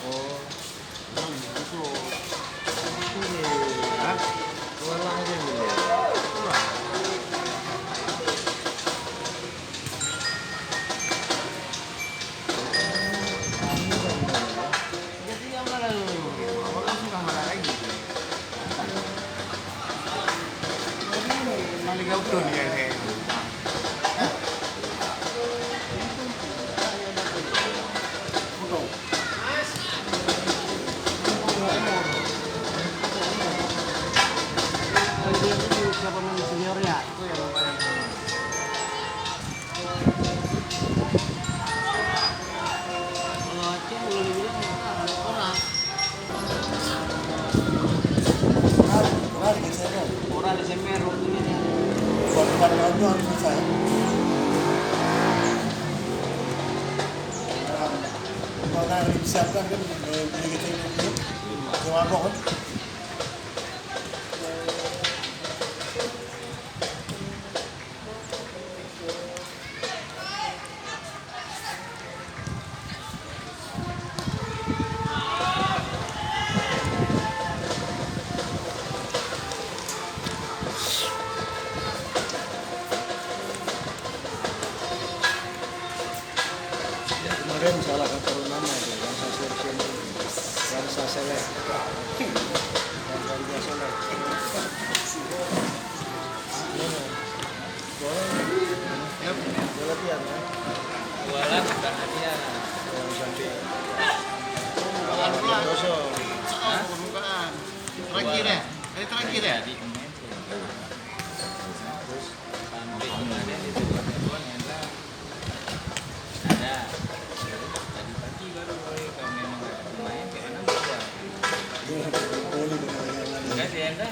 Oh, itu ini Hah? walang ini. Kurang. Jadi yang mana apa kan suka mana lagi? Mali kau tuh dia kayak. Dia itu siapa namanya senior ya? Itu yang lumayan. Kalau Aceh boleh dibilang ada orang. Benar gitu ya. Orang Desember waktunya nih. Buat pada lalu harus selesai. Kalau yang disiapkan kan begitu ini, cuma kan. Kemarin salah kata nama itu, yang saya seleksi, yang saya selek, yang saya selek. Boleh latihan ya. Jualan bukan hadiah. Yang sampai Bukan pulang. kosong. Oh, pembukaan. Terakhir ya? Ini terakhir ya? Di Kementerian. Sampai kemarin itu pertemuan enak. Ada. Tadi pagi baru boleh kalau memang nggak ada pemain ke enak bisa. Boleh dengan yang lain. Enggak sih enak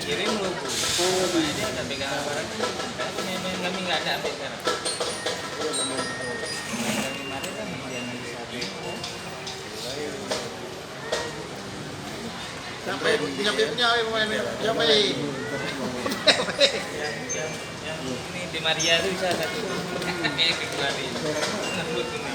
kirim logo. Pokoknya dia ada pegangan barangnya. Kan pemain kami nggak ada sampai sekarang. Pemain kami kemarin kan dia nanti satu. Siapa punya pemain siapa ini? Yang ini di Maria itu bisa satu. Kayak kemarin. Lembut ini.